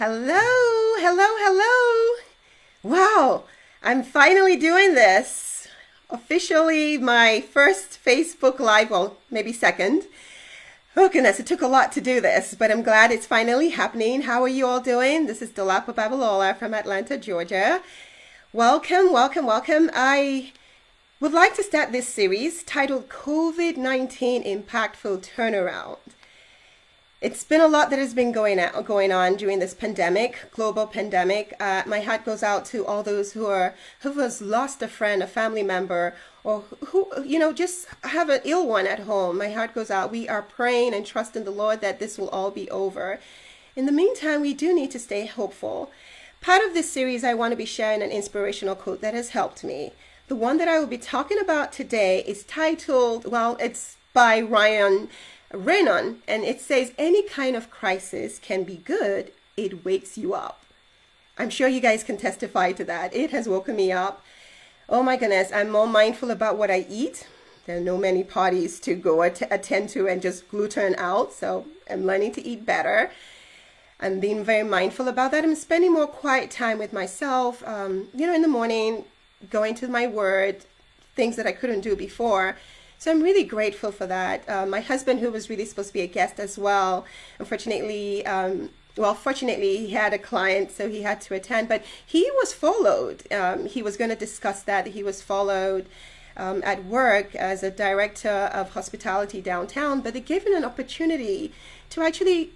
Hello, hello, hello. Wow, I'm finally doing this. Officially my first Facebook Live, well, maybe second. Oh goodness, it took a lot to do this, but I'm glad it's finally happening. How are you all doing? This is Babalola from Atlanta, Georgia. Welcome, welcome, welcome. I would like to start this series titled COVID-19 Impactful Turnaround. It's been a lot that has been going on during this pandemic, global pandemic. My heart goes out to all those who has lost a friend, a family member, or who just have an ill one at home. My heart goes out. We are praying and trusting the Lord that this will all be over. In the meantime, we do need to stay hopeful. Part of this series, I want to be sharing an inspirational quote that has helped me. The one that I will be talking about today is titled, it's by Reynolds, and it says, any kind of crisis can be good. It wakes you up. I'm sure you guys can testify to that. It has woken me up. Oh my goodness, I'm more mindful about what I eat. There are no many parties to go attend to and just gluten out, so I'm learning to eat better. I'm being very mindful about that. I'm spending more quiet time with myself, in the morning, going to my word, things that I couldn't do before. So I'm really grateful for that. My husband, who was really supposed to be a guest as well, unfortunately, fortunately, he had a client, so he had to attend, but he was followed. He was going to discuss that. He was followed at work as a director of hospitality downtown, but they gave him an opportunity to actually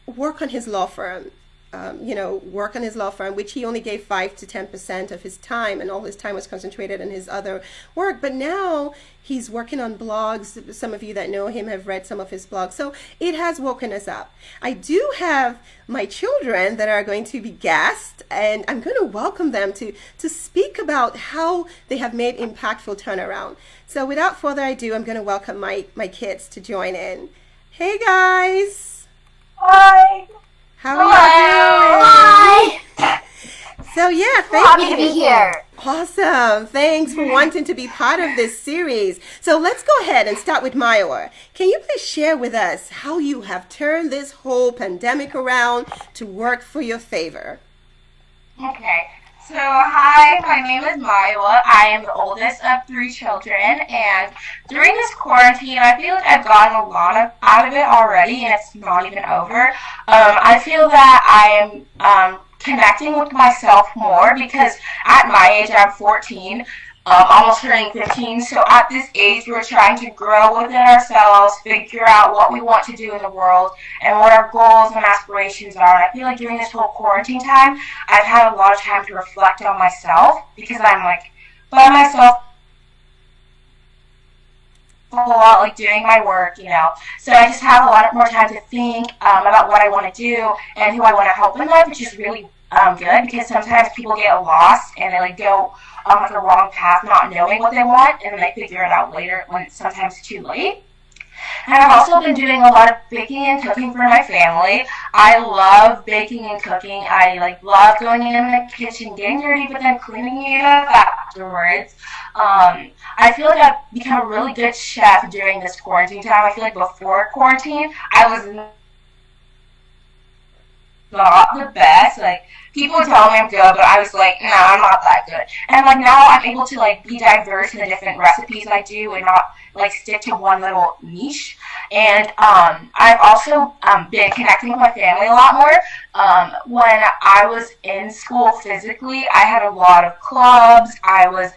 work on his law firm. Which he only gave 5 to 10% of his time, and all his time was concentrated on his other work. But now he's working on blogs. Some of you that know him have read some of his blogs. So it has woken us up. I do have my children that are going to be guests, and I'm going to welcome them to speak about how they have made impactful turnaround. So without further ado, I'm going to welcome my kids to join in. Hey guys. Hi. How are you doing? Hi. So yeah, Happy to be here. Awesome. Thanks for wanting to be part of this series. So let's go ahead and start with Maya. Can you please share with us how you have turned this whole pandemic around to work for your favor? Okay. So, hi, my name is Maya. I am the oldest of 3 children, and during this quarantine, I feel like I've gotten a lot out of it already, and it's not even over. I feel that I am connecting with myself more because at my age, I'm 14. Almost turning 15. So at this age, we're trying to grow within ourselves, figure out what we want to do in the world, and what our goals and aspirations are. And I feel like during this whole quarantine time, I've had a lot of time to reflect on myself because I'm by myself a lot, doing my work, So I just have a lot more time to think about what I want to do and who I want to help in life, which is really good because sometimes people get lost and they go on the wrong path, not knowing what they want, and then they figure it out later when it's sometimes too late. And I've also been doing a lot of baking and cooking for my family. I love baking and cooking. I love going in the kitchen, getting dirty, but then cleaning it up afterwards. I feel like I've become a really good chef during this quarantine time. I feel like before quarantine, I was not the best. People tell me I'm good, but I was no, I'm not that good. And now I'm able to be diverse in the different recipes I do and not stick to one little niche. And I've also been connecting with my family a lot more. When I was in school physically, I had a lot of clubs. I was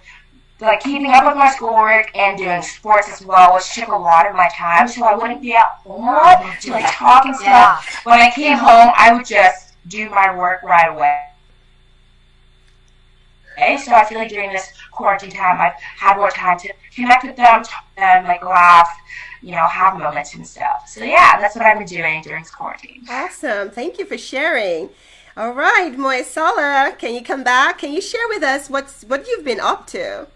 keeping up with my schoolwork and doing sports as well, which took a lot of my time, so I wouldn't be at home a lot to talk and stuff. When I came home, I would just do my work right away. So I feel like during this quarantine time, I've had more time to connect with them, talk to them, laugh, have moments and stuff. So yeah, that's what I've been doing during this quarantine. Awesome. Thank you for sharing. All right, Moisala, can you come back? Can you share with us what you've been up to?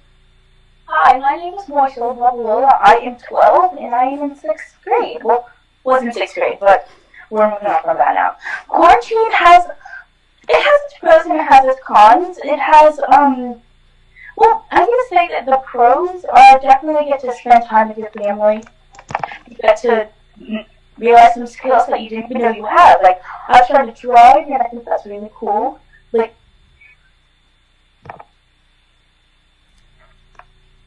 Hi, my name is Lola. I am 12 and I am in 6th grade. Well, was in 6th grade, but we're moving on from that now. Quarantine has its pros and it has its cons. It has, I'm going to say that the pros are definitely get to spend time with your family. You get to realize some skills that you didn't even know you had. Like, I started drawing, and I think that's really cool. Like,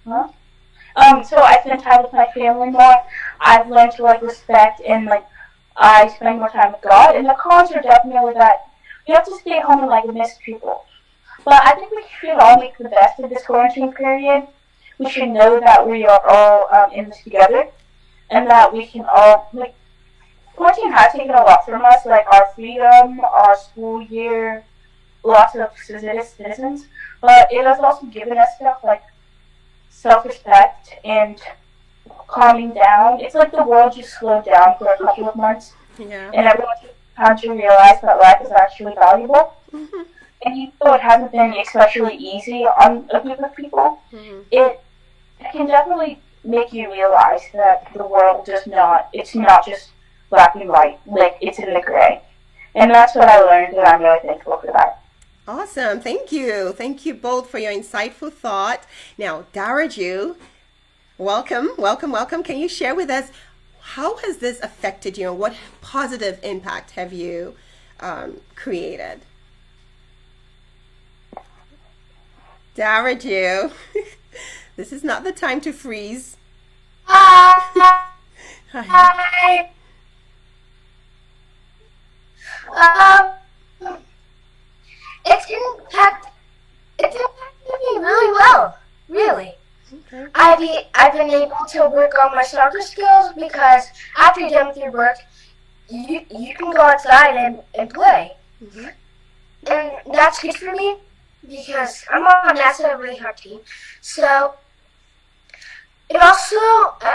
huh? So I spend time with my family more. I've learned to like respect and like I spend more time with God. And the cons are definitely that you have to stay home and like miss people. But I think we should all make the best of this quarantine period. We should know that we are all in this together, and that we can all like. Quarantine has taken a lot from us, like our freedom, our school year, lots of citizens. But it has also given us stuff like self-respect and calming down. It's like the world just slowed down for a couple of months, Yeah. and everyone took time to realize that life is actually valuable. Mm-hmm. And even though it hasn't been especially easy on a group of people, Mm-hmm. it can definitely make you realize that the world does not, it's not just black and white, like it's in the gray. And that's what I learned, and I'm really thankful for that. Awesome. Thank you. Thank you both for your insightful thought. Now, Daraju, welcome, welcome, welcome. Can you share with us how has this affected you and what positive impact have you created? Daraju, this is not the time to freeze. Hi. Hi. It's impacted me really well. Really. Okay. I've been able to work on my soccer skills because after you're done with your work, you can go outside and play. Mm-hmm. And that's good for me because I'm on a NASA really hard team. So it also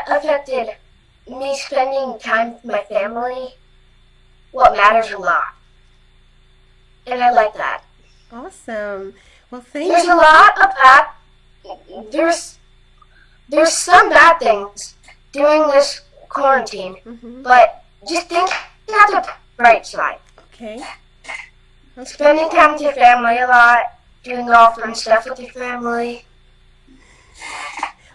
affected me spending time with my family, what matters a lot. And I like that. Awesome. Well, thank There's you. a lot of there's some bad things during this quarantine, Mm-hmm. but just think at the bright side. Okay. Okay. Spending time with your family a lot, doing all fun stuff with your family.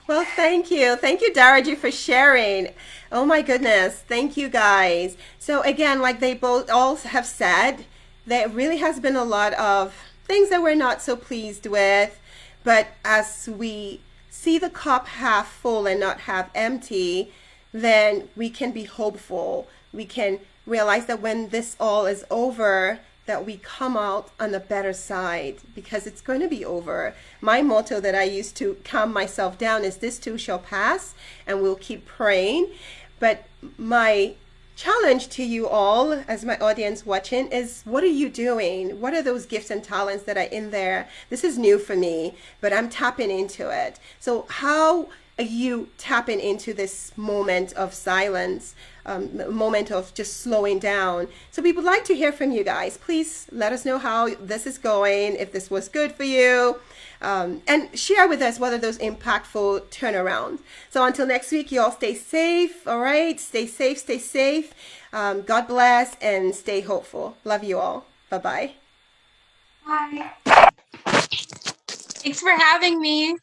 Well, thank you. Thank you, Daraju, for sharing. Oh my goodness. Thank you guys. So again, like they both all have said, there really has been a lot of things that we're not so pleased with. But as we see the cup half full and not half empty, then we can be hopeful. We can realize that when this all is over, that we come out on the better side because it's going to be over. My motto that I used to calm myself down is this too shall pass, and we'll keep praying. But my challenge to you all as my audience watching is, what are you doing? What are those gifts and talents that are in there? This is new for me, but I'm tapping into it. So how are you tapping into this moment of silence, moment of just slowing down? So we would like to hear from you guys. Please let us know how this is going, if this was good for you, and share with us what are those impactful turnarounds. So until next week, you all stay safe, all right? Stay safe, stay safe. God bless and stay hopeful. Love you all. Bye-bye. Bye. Thanks for having me.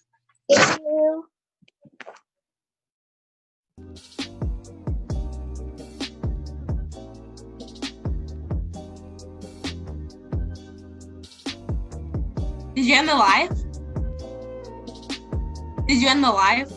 Thank you. Did you end the live? Did you end the live?